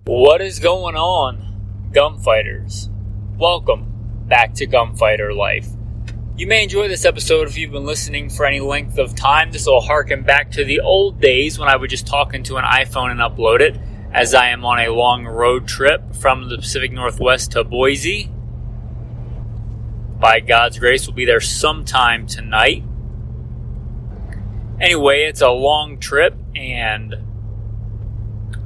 What is going on, gunfighters? Welcome back to Gunfighter Life. You may enjoy this episode if you've been listening for any length of time. This will harken back to the old days when I would just talk into an iPhone and upload it, as I am on a long road trip from the Pacific Northwest to Boise. By God's grace, we'll be there sometime tonight. Anyway, it's a long trip, and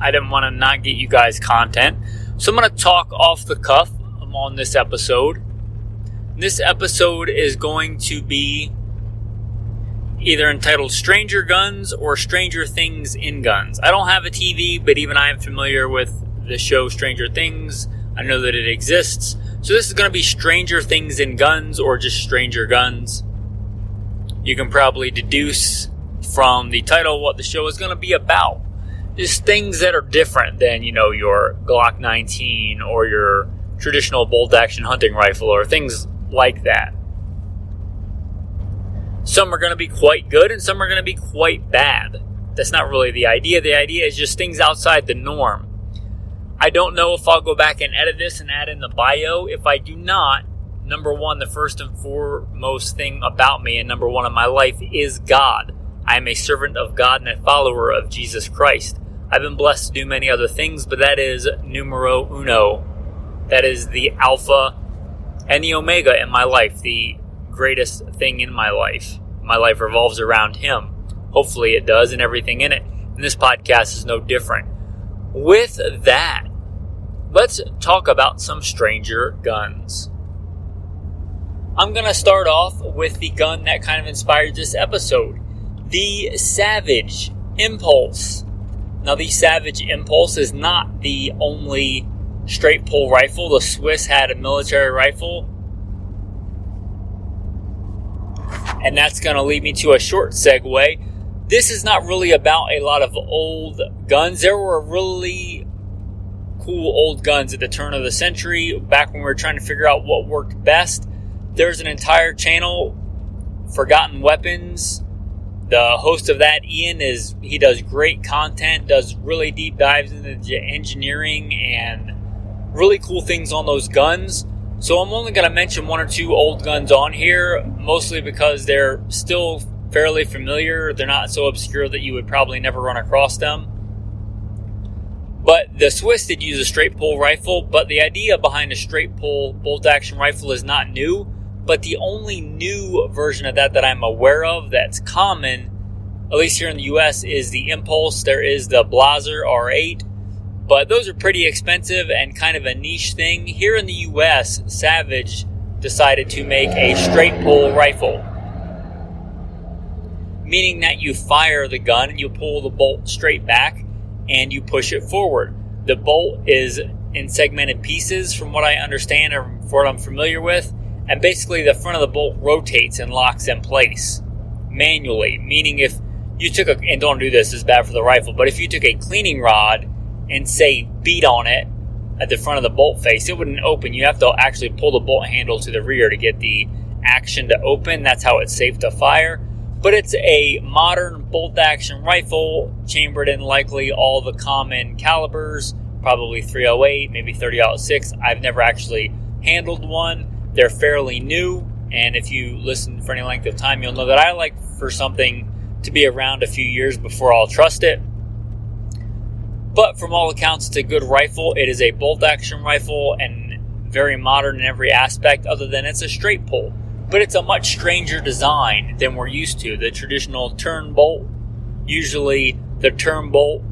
I didn't want to not get you guys content. So I'm going to talk off the cuff on this episode. This episode is going to be either entitled Stranger Guns or Stranger Things in Guns. I don't have a TV, but even I am familiar with the show Stranger Things. I know that it exists. So this is going to be Stranger Things in Guns or just Stranger Guns. You can probably deduce from the title what the show is going to be about. Just things that are different than, your Glock 19 or your traditional bolt-action hunting rifle or things like that. Some are going to be quite good and some are going to be quite bad. That's not really the idea. The idea is just things outside the norm. I don't know if I'll go back and edit this and add in the bio. If I do not, number one, the first and foremost thing about me and number one in my life is God. I am a servant of God and a follower of Jesus Christ. I've been blessed to do many other things, but that is numero uno. That is the alpha and the omega in my life, the greatest thing in my life. My life revolves around Him. Hopefully it does, and everything in it. And this podcast is no different. With that, let's talk about some stranger guns. I'm going to start off with the gun that kind of inspired this episode. The Savage Impulse. Now, the Savage Impulse is not the only straight pull rifle. The Swiss had a military rifle. And that's going to lead me to a short segue. This is not really about a lot of old guns. There were really cool old guns at the turn of the century, back when we were trying to figure out what worked best. There's an entire channel, Forgotten Weapons. The host of that, Ian, he does great content, does really deep dives into engineering and really cool things on those guns. So I'm only going to mention one or two old guns on here, mostly because they're still fairly familiar. They're not so obscure that you would probably never run across them. But the Swiss did use a straight pull rifle, but the idea behind a straight pull bolt action rifle is not new. But the only new version of that I'm aware of that's common, at least here in the US, is the Impulse. There is the Blazer R8, but those are pretty expensive and kind of a niche thing. Here in the US, Savage decided to make a straight pull rifle, meaning that you fire the gun and you pull the bolt straight back and you push it forward. The bolt is in segmented pieces from what I understand or from what I'm familiar with. And basically the front of the bolt rotates and locks in place manually. Meaning if you took and don't do this, it's bad for the rifle, but if you took a cleaning rod and say beat on it at the front of the bolt face, it wouldn't open. You have to actually pull the bolt handle to the rear to get the action to open. That's how it's safe to fire. But it's a modern bolt action rifle, chambered in likely all the common calibers, probably 308, maybe 30-06. I've never actually handled one. They're fairly new, and if you listen for any length of time, you'll know that I like for something to be around a few years before I'll trust it. But from all accounts, it's a good rifle. It is a bolt-action rifle and very modern in every aspect, other than it's a straight pull. But it's a much stranger design than we're used to. The traditional turn bolt, usually the turn bolt,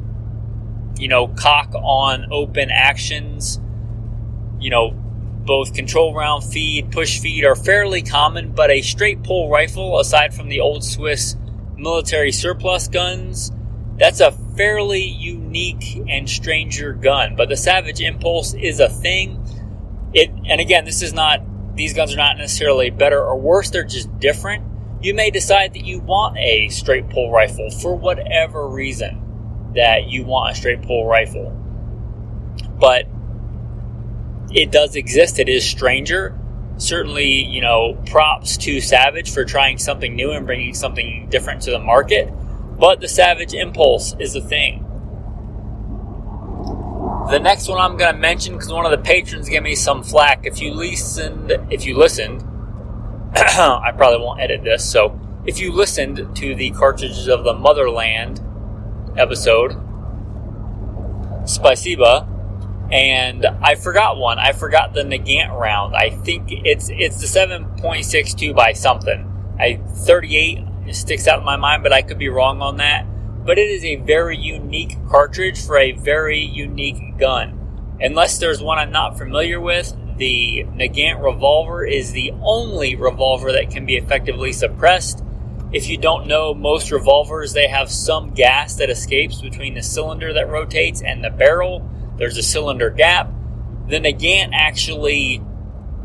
cock on open actions, both control round feed, push feed are fairly common, but a straight pull rifle, aside from the old Swiss military surplus guns, that's a fairly unique and stranger gun. But the Savage Impulse is a thing. And again, these guns are not necessarily better or worse, they're just different. You may decide that you want a straight pull rifle for whatever reason that you want a straight pull rifle. But it does exist. It is stranger. Certainly, props to Savage for trying something new and bringing something different to the market. But the Savage Impulse is a thing. The next one I'm going to mention, because one of the patrons gave me some flack. If you listened, I probably won't edit this. So if you listened to the cartridges of the Motherland episode, Spasiba, and I forgot one. I forgot the Negant round. I think it's the 7.62 by something. 38 sticks out in my mind, but I could be wrong on that. But it is a very unique cartridge for a very unique gun. Unless there's one I'm not familiar with, the Negant Revolver is the only revolver that can be effectively suppressed. If you don't know, most revolvers, they have some gas that escapes between the cylinder that rotates and the barrel. There's a cylinder gap. The Negant actually,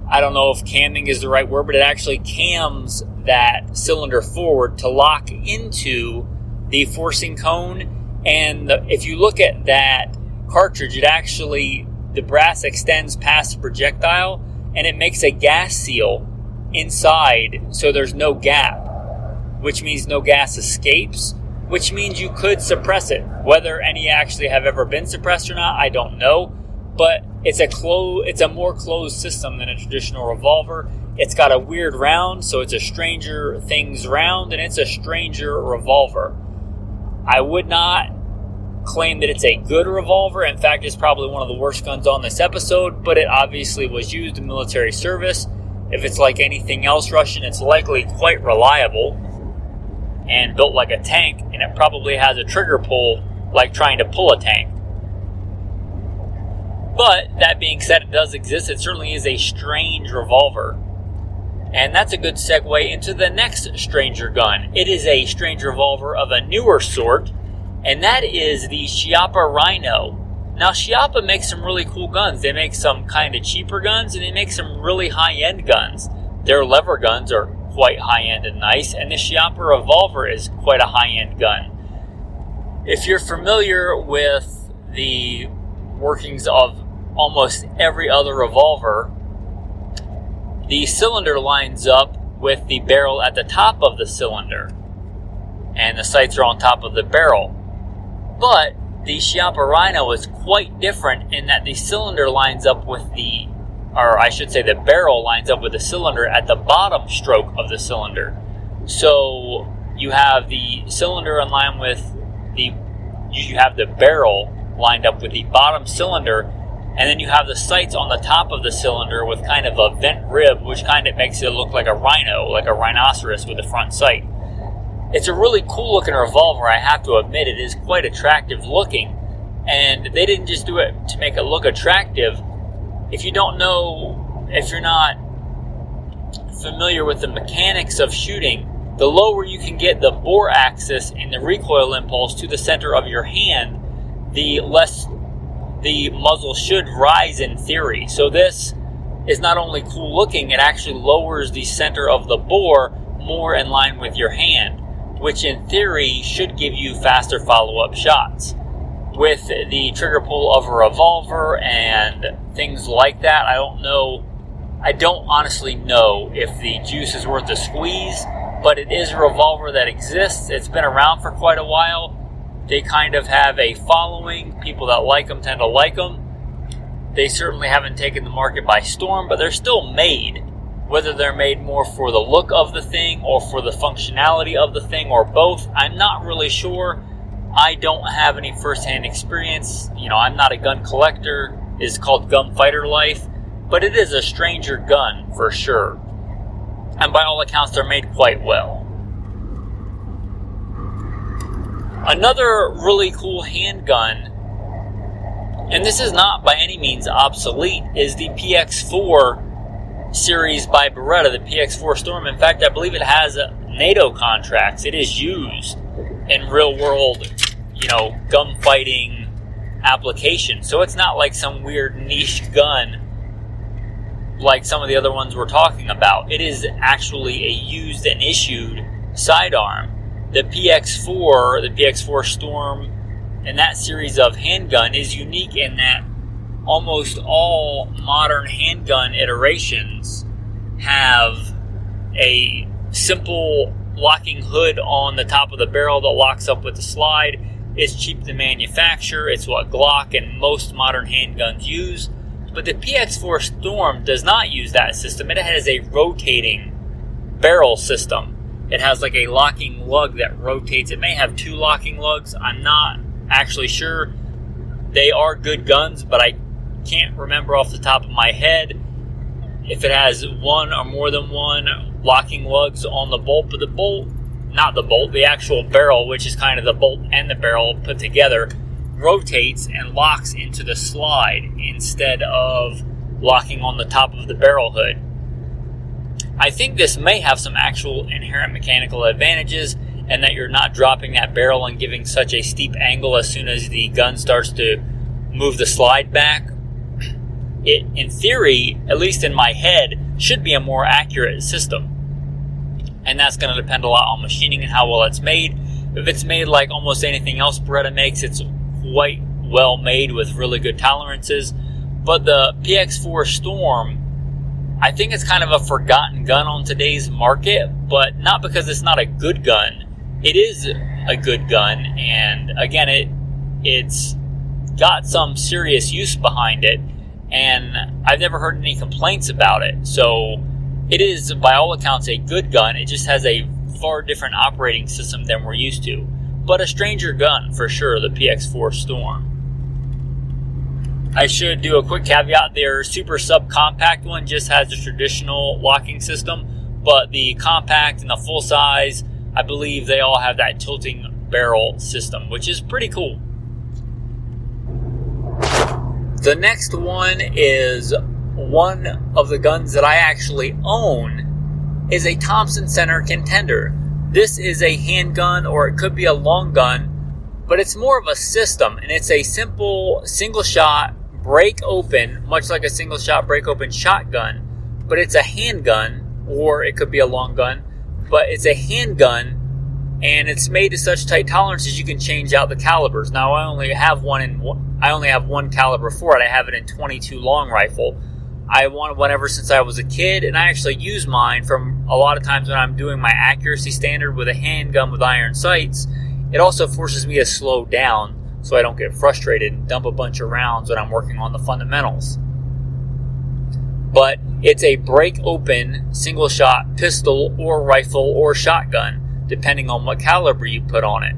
I don't know if camming is the right word, but it actually cams that cylinder forward to lock into the forcing cone. And if you look at that cartridge, it actually, the brass extends past the projectile and it makes a gas seal inside, so there's no gap, which means no gas escapes, which means you could suppress it. Whether any actually have ever been suppressed or not, I don't know. But it's a more closed system than a traditional revolver. It's got a weird round, so it's a Stranger Things round, and it's a Stranger revolver. I would not claim that it's a good revolver. In fact, it's probably one of the worst guns on this episode, but it obviously was used in military service. If it's like anything else Russian, it's likely quite reliable and built like a tank, and it probably has a trigger pull like trying to pull a tank. But that being said, it does exist. It certainly is a strange revolver. And that's a good segue into the next Stranger gun. It is a strange revolver of a newer sort, and that is the Chiappa Rhino. Now, Chiappa makes some really cool guns. They make some kind of cheaper guns, and they make some really high-end guns. Their lever guns are quite high-end and nice, and the Chiappa revolver is quite a high-end gun. If you're familiar with the workings of almost every other revolver, the cylinder lines up with the barrel at the top of the cylinder, and the sights are on top of the barrel. But the Chiappa Rhino is quite different in that the cylinder lines up with the barrel lines up with the cylinder at the bottom stroke of the cylinder. So you have the cylinder in line with you have the barrel lined up with the bottom cylinder, and then you have the sights on the top of the cylinder with kind of a vent rib, which kind of makes it look like a rhino, like a rhinoceros with the front sight. It's a really cool looking revolver, I have to admit. It is quite attractive looking, and they didn't just do it to make it look attractive. If you don't know, if you're not familiar with the mechanics of shooting, the lower you can get the bore axis and the recoil impulse to the center of your hand, the less the muzzle should rise in theory. So this is not only cool looking, it actually lowers the center of the bore more in line with your hand, which in theory should give you faster follow-up shots. With the trigger pull of a revolver and things like that, I don't honestly know if the juice is worth the squeeze, but it is a revolver that exists. It's been around for quite a while. They kind of have a following. People that like them tend to like them. They certainly haven't taken the market by storm, but they're still made. Whether they're made more for the look of the thing or for the functionality of the thing or both, I'm not really sure. I don't have any first-hand experience. I'm not a gun collector. It's called gunfighter life, but it is a Stranger gun for sure. And by all accounts, they're made quite well. Another really cool handgun, and this is not by any means obsolete, is the Px4 series by Beretta, the Px4 Storm. In fact, I believe it has NATO contracts. It is used in real-world, gunfighting applications. So it's not like some weird niche gun like some of the other ones we're talking about. It is actually a used and issued sidearm. The Px4 Storm, and that series of handgun is unique in that almost all modern handgun iterations have a simple locking hood on the top of the barrel that locks up with the slide. It's cheap to manufacture. It's what Glock and most modern handguns use. But the Px4 Storm does not use that system. It has a rotating barrel system. It has like a locking lug that rotates. It may have 2 locking lugs. I'm not actually sure. They are good guns, but I can't remember off the top of my head if it has one or more than one locking lugs on the bolt. But the actual barrel, which is kind of the bolt and the barrel put together, rotates and locks into the slide instead of locking on the top of the barrel hood. I think this may have some actual inherent mechanical advantages, and that you're not dropping that barrel and giving such a steep angle as soon as the gun starts to move the slide back. It, in theory, at least in my head, should be a more accurate system. And that's going to depend a lot on machining and how well it's made. If it's made like almost anything else Beretta makes, it's quite well made with really good tolerances. But the Px4 Storm, I think it's kind of a forgotten gun on today's market, but not because it's not a good gun. It is a good gun, and again, it's got some serious use behind it, and I've never heard any complaints about it. So it is, by all accounts, a good gun. It just has a far different operating system than we're used to. But a stranger gun, for sure, the Px4 Storm. I should do a quick caveat. Their super subcompact one just has the traditional locking system, but the compact and the full size, I believe they all have that tilting barrel system, which is pretty cool. The next one is one of the guns that I actually own, is a Thompson Center Contender. This is a handgun, or it could be a long gun, but it's more of a system, and it's a simple single shot break open, much like a single shot break open shotgun, but it's a handgun, or it could be a long gun, but it's a handgun, and it's made to such tight tolerances you can change out the calibers. Now I only have one caliber for it. I have it in .22 long rifle. I wanted one ever since I was a kid, and I actually use mine from a lot of times when I'm doing my accuracy standard with a handgun with iron sights. It also forces me to slow down so I don't get frustrated and dump a bunch of rounds when I'm working on the fundamentals. But it's a break open single shot pistol or rifle or shotgun, depending on what caliber you put on it.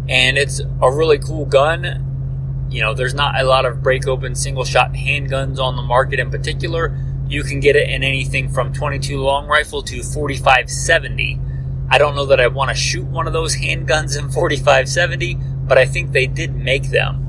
And it's a really cool gun. You know, there's not a lot of break open single shot handguns on the market in particular. You can get it in anything from .22 long rifle to 45-70. I don't know that I want to shoot one of those handguns in 45-70, but I think they did make them.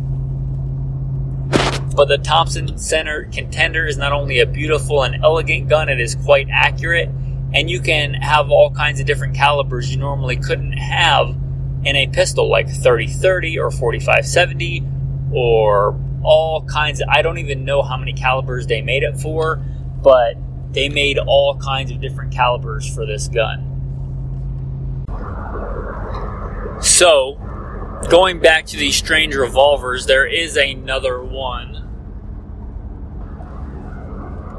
But the Thompson Center Contender is not only a beautiful and elegant gun, it is quite accurate, and you can have all kinds of different calibers you normally couldn't have in a pistol, like 30-30 or 45-70, or all kinds of, I don't even know how many calibers they made it for, but they made all kinds of different calibers for this gun. So, going back to these strange revolvers, there is another one.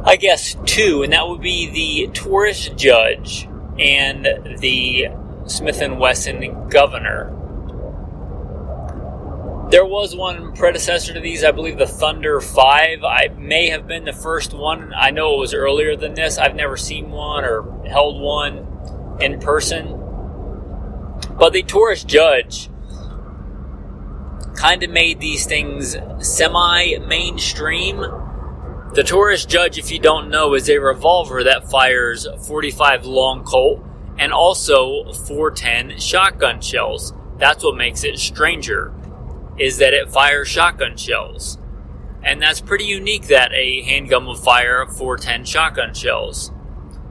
I guess two, and that would be the Tourist Judge and the Smith & Wesson Governor. There was one predecessor to these, I believe the Thunder 5. I may have been the first one. I know it was earlier than this. I've never seen one or held one in person. But the Tourist Judge kind of made these things semi-mainstream. The Tourist Judge, if you don't know, is a revolver that fires 45 long Colt and also 410 shotgun shells. That's what makes it stranger, is that it fires shotgun shells. And that's pretty unique that a handgun will fire 410 shotgun shells.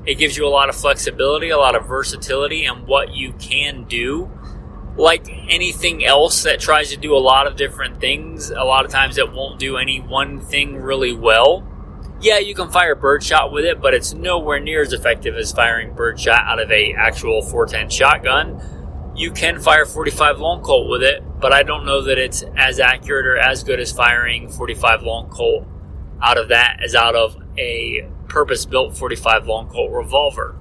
It gives you a lot of flexibility, a lot of versatility in what you can do. Like anything else that tries to do a lot of different things, a lot of times it won't do any one thing really well. Yeah, you can fire birdshot with it, but it's nowhere near as effective as firing birdshot out of a actual 410 shotgun. You can fire 45 long Colt with it, but I don't know that it's as accurate or as good as firing 45 long Colt out of that as out of a purpose-built 45 long Colt revolver.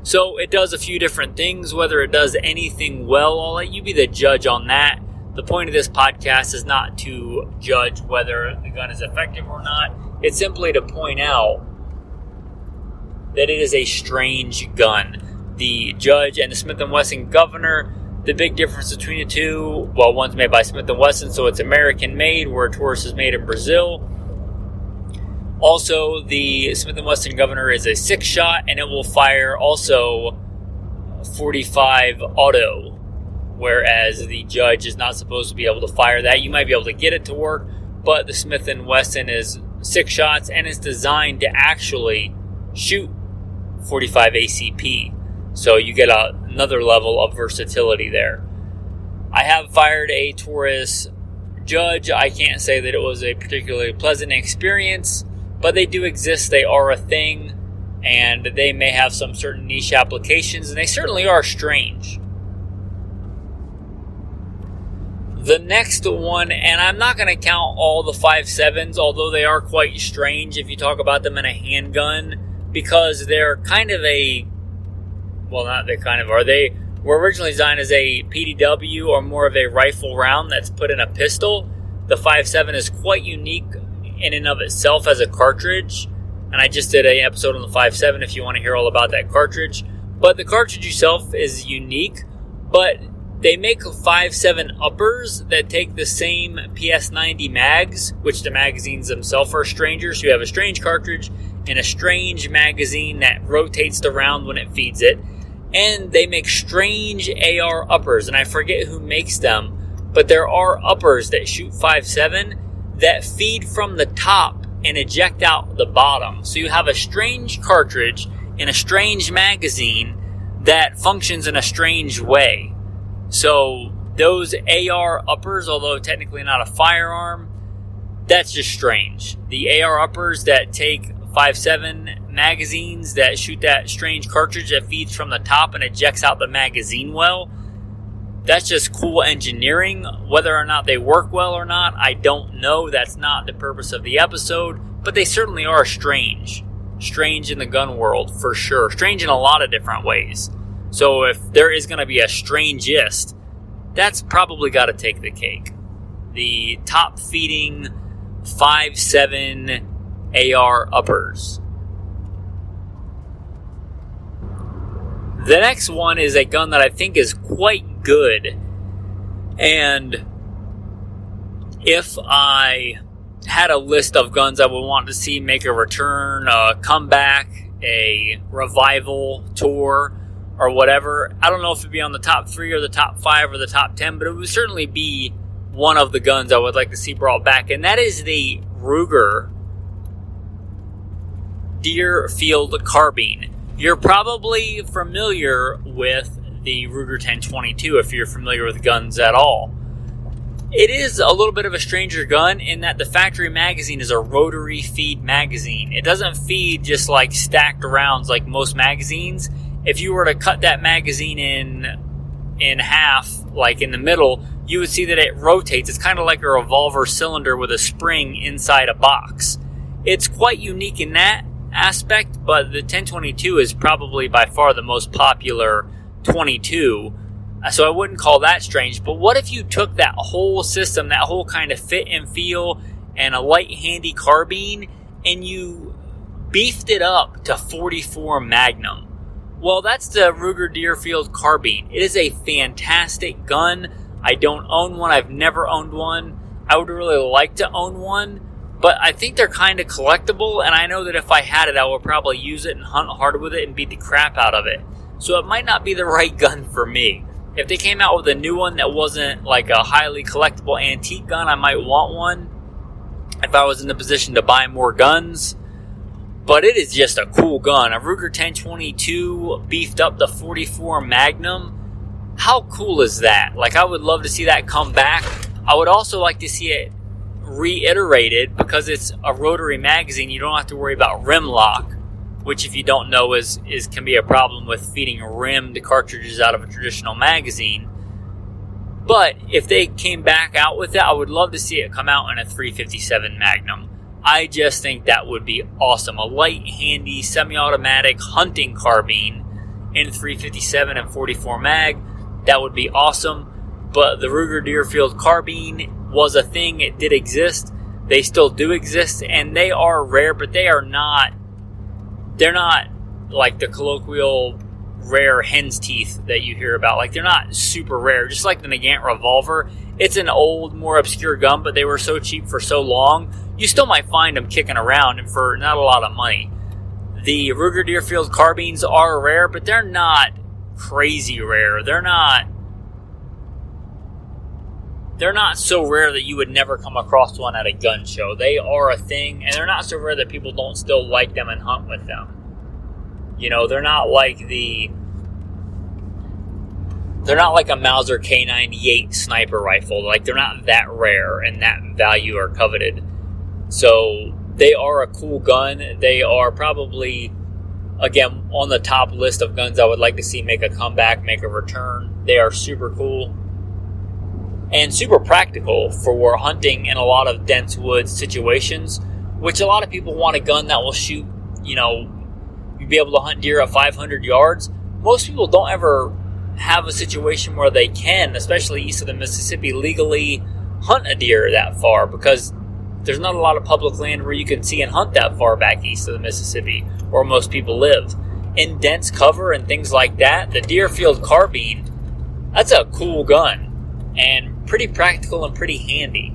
So it does a few different things. Whether it does anything well, I'll let you be the judge on that. The point of this podcast is not to judge whether the gun is effective or not. It's simply to point out that it is a strange gun. The judge and the Smith & Wesson governor, the big difference between the two, well, one's made by Smith & Wesson, so it's American-made, where Taurus is made in Brazil. Also, the Smith & Wesson governor is a 6-shot, and it will fire also 45 auto, whereas the judge is not supposed to be able to fire that. You might be able to get it to work, but the Smith & Wesson is 6 shots, and it's designed to actually shoot 45 ACP. So you get another level of versatility there. I have fired a Taurus Judge. I can't say that it was a particularly pleasant experience, but they do exist. They are a thing, and they may have some certain niche applications, and they certainly are strange. The next one, and I'm not going to count all the 5.7s, although they are quite strange if you talk about them in a handgun, because they're kind of a, well, not they kind of are, they were originally designed as a PDW or more of a rifle round that's put in a pistol. The 5.7 is quite unique in and of itself as a cartridge, and I just did an episode on the 5.7 if you want to hear all about that cartridge. But the cartridge itself is unique, but they make 5.7 uppers that take the same PS90 mags, which the magazines themselves are strangers. So you have a strange cartridge and a strange magazine that rotates the round when it feeds it. And they make strange AR uppers, and I forget who makes them, but there are uppers that shoot 5.7 that feed from the top and eject out the bottom. So you have a strange cartridge and a strange magazine that functions in a strange way. So those AR uppers, although technically not a firearm, that's just strange. The AR uppers that take 5.7 magazines that shoot that strange cartridge that feeds from the top and ejects out the magazine well, that's just cool engineering. Whether or not they work well or not, I don't know. That's not the purpose of the episode, but they certainly are strange. Strange in the gun world, for sure. Strange in a lot of different ways. So if there is going to be a strangest, that's probably got to take the cake. The top feeding 5.7 AR uppers. The next one is a gun that I think is quite good. And if I had a list of guns I would want to see make a return, a comeback, a revival tour, or whatever, I don't know if it'd be on the top 3 or the top 5 or the top 10, but it would certainly be one of the guns I would like to see brought back, and that is the Ruger Deerfield Carbine. You're probably familiar with the Ruger 1022 if you're familiar with guns at all. It is a little bit of a stranger gun in that the factory magazine is a rotary feed magazine. It doesn't feed just like stacked rounds like most magazines. If you were to cut that magazine in half, like in the middle, you would see that it rotates. It's kind of like a revolver cylinder with a spring inside a box. It's quite unique in that aspect, but the 1022 is probably by far the most popular 22, so I wouldn't call that strange. But what if you took that whole system, that whole kind of fit and feel, and a light handy carbine, and you beefed it up to 44 Magnum? Well, that's the Ruger Deerfield Carbine. It is a fantastic gun. I don't own one. I've never owned one. I would really like to own one, but I think they're kind of collectible, and I know that if I had it, I would probably use it and hunt hard with it and beat the crap out of it. So it might not be the right gun for me. If they came out with a new one that wasn't like a highly collectible antique gun, I might want one if I was in the position to buy more guns. But it is just a cool gun. A Ruger 1022 beefed up to 44 Magnum. How cool is that? Like, I would love to see that come back. I would also like to see it reiterated because it's a rotary magazine. You don't have to worry about rim lock, which, if you don't know, is can be a problem with feeding rimmed cartridges out of a traditional magazine. But if they came back out with it, I would love to see it come out in a 357 Magnum. I just think that would be awesome. A light, handy, semi-automatic hunting carbine in 357 and 44 mag, that would be awesome. But the Ruger Deerfield carbine was a thing. It did exist. They still do exist, and they are rare, but they're not like the colloquial rare hen's teeth that you hear about. Like, they're not super rare. Just like the Negant Revolver, it's an old, more obscure gun, but they were so cheap for so long, you still might find them kicking around and for not a lot of money. The Ruger Deerfield carbines are rare, but they're not crazy rare. They're not so rare that you would never come across one at a gun show. They are a thing, and they're not so rare that people don't still like them and hunt with them. You know, they're not like a Mauser K98 sniper rifle. Like, they're not that rare and that value or coveted. So they are a cool gun. They are probably, again, on the top list of guns I would like to see make a comeback, make a return. They are super cool and super practical for hunting in a lot of dense woods situations, which a lot of people want a gun that will shoot, you'd be able to hunt deer at 500 yards. Most people don't ever have a situation where they can, especially east of the Mississippi, legally hunt a deer that far, because there's not a lot of public land where you can see and hunt that far back east of the Mississippi, where most people live. In dense cover and things like that, the Deerfield carbine, that's a cool gun, and pretty practical and pretty handy.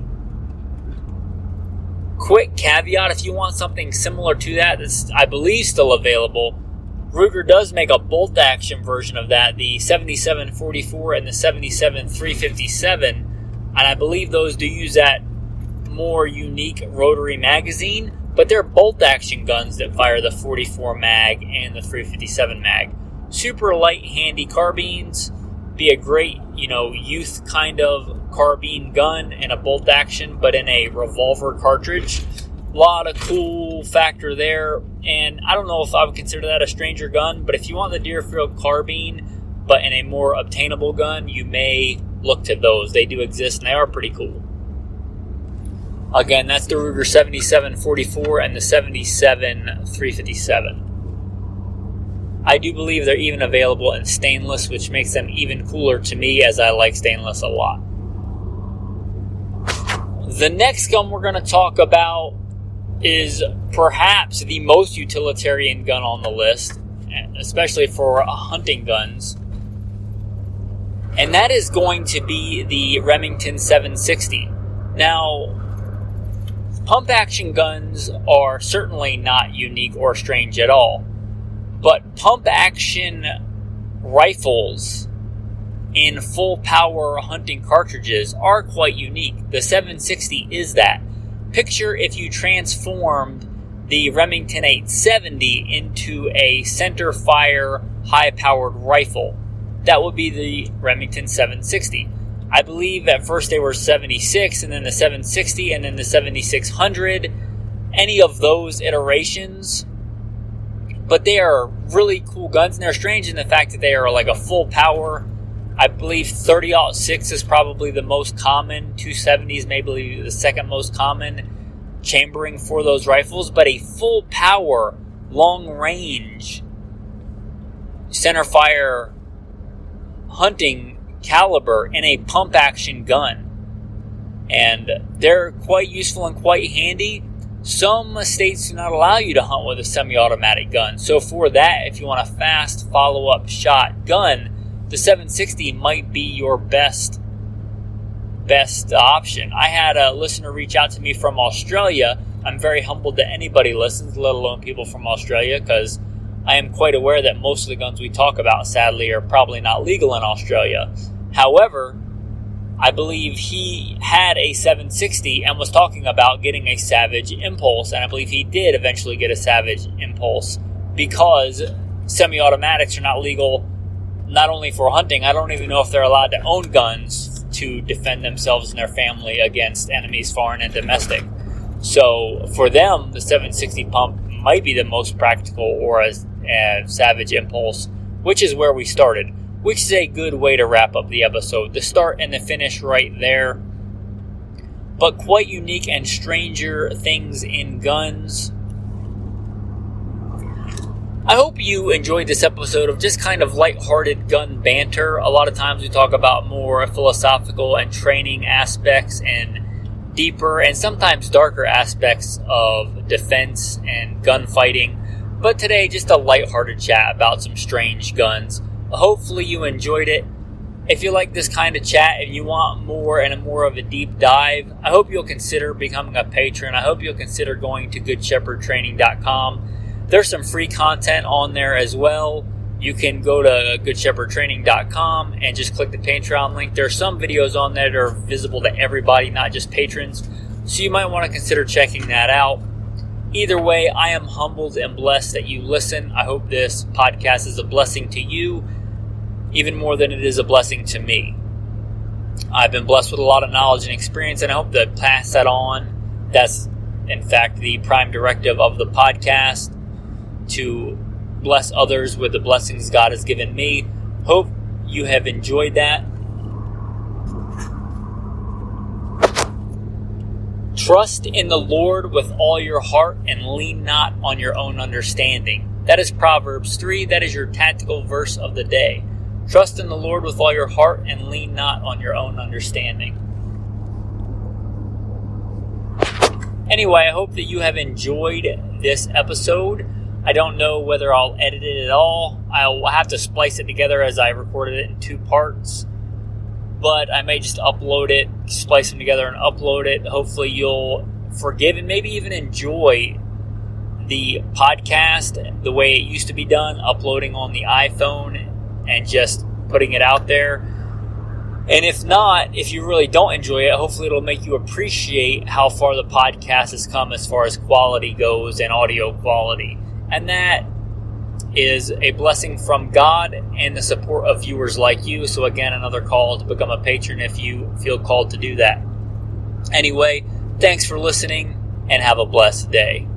Quick caveat, if you want something similar to that, that's, I believe, still available, Ruger does make a bolt-action version of that, the 7744 and the 77357, and I believe those do use that more unique rotary magazine, but they're bolt-action guns that fire the 44 mag and the 357 mag. Super light, handy carbines, be a great, youth kind of carbine gun in a bolt action, but in a revolver cartridge. A lot of cool factor there, and I don't know if I would consider that a stranger gun, but if you want the Deerfield carbine, but in a more obtainable gun, you may look to those. They do exist, and they are pretty cool. Again, that's the Ruger 7744 and the 77357. I do believe they're even available in stainless, which makes them even cooler to me, as I like stainless a lot. The next gun we're going to talk about is perhaps the most utilitarian gun on the list, especially for hunting guns, and that is going to be the Remington 760. Now, pump-action guns are certainly not unique or strange at all, but pump-action rifles in full-power hunting cartridges are quite unique. The 760 is that. Picture if you transformed the Remington 870 into a center-fire, high-powered rifle. That would be the Remington 760. I believe at first they were 76, and then the 760, and then the 7600. Any of those iterations. But they are really cool guns, and they're strange in the fact that they are like a full power. I believe 30-06 is probably the most common. 270s maybe the second most common chambering for those rifles. But a full power, long range, center fire hunting caliber in a pump action gun. And they're quite useful and quite handy. Some states do not allow you to hunt with a semi-automatic gun. So for that, if you want a fast follow-up shot gun, the 760 might be your best option. I had a listener reach out to me from Australia. I'm very humbled that anybody listens, let alone people from Australia, because I am quite aware that most of the guns we talk about, sadly, are probably not legal in Australia. However, I believe he had a 760 and was talking about getting a Savage Impulse, and I believe he did eventually get a Savage Impulse because semi-automatics are not legal, not only for hunting. I don't even know if they're allowed to own guns to defend themselves and their family against enemies, foreign and domestic. So for them, the 760 pump might be the most practical, or a Savage Impulse, which is where we started. Which is a good way to wrap up the episode. The start and the finish right there. But quite unique and stranger things in guns. I hope you enjoyed this episode of just kind of lighthearted gun banter. A lot of times we talk about more philosophical and training aspects and deeper and sometimes darker aspects of defense and gunfighting. But today, just a lighthearted chat about some strange guns. Hopefully you enjoyed it. If you like this kind of chat and you want more and more of a deep dive, I hope you'll consider becoming a patron. I hope you'll consider going to goodshepherdtraining.com. There's some free content on there as well. You can go to goodshepherdtraining.com and just click the Patreon link. There are some videos on there that are visible to everybody, not just patrons. So you might want to consider checking that out. Either way, I am humbled and blessed that you listen. I hope this podcast is a blessing to you, even more than it is a blessing to me. I've been blessed with a lot of knowledge and experience, and I hope to pass that on. That's, in fact, the prime directive of the podcast, to bless others with the blessings God has given me. Hope you have enjoyed that. Trust in the Lord with all your heart and lean not on your own understanding. That is Proverbs 3. That is your tactical verse of the day. Trust in the Lord with all your heart and lean not on your own understanding. Anyway, I hope that you have enjoyed this episode. I don't know whether I'll edit it at all. I'll have to splice it together as I recorded it in 2 parts. But I may just upload it, splice them together and upload it. Hopefully you'll forgive and maybe even enjoy the podcast the way it used to be done, uploading on the iPhone and just putting it out there. And if not, if you really don't enjoy it, hopefully it'll make you appreciate how far the podcast has come as far as quality goes and audio quality. And that is a blessing from God and the support of viewers like you. So again, another call to become a patron if you feel called to do that. Anyway, thanks for listening and have a blessed day.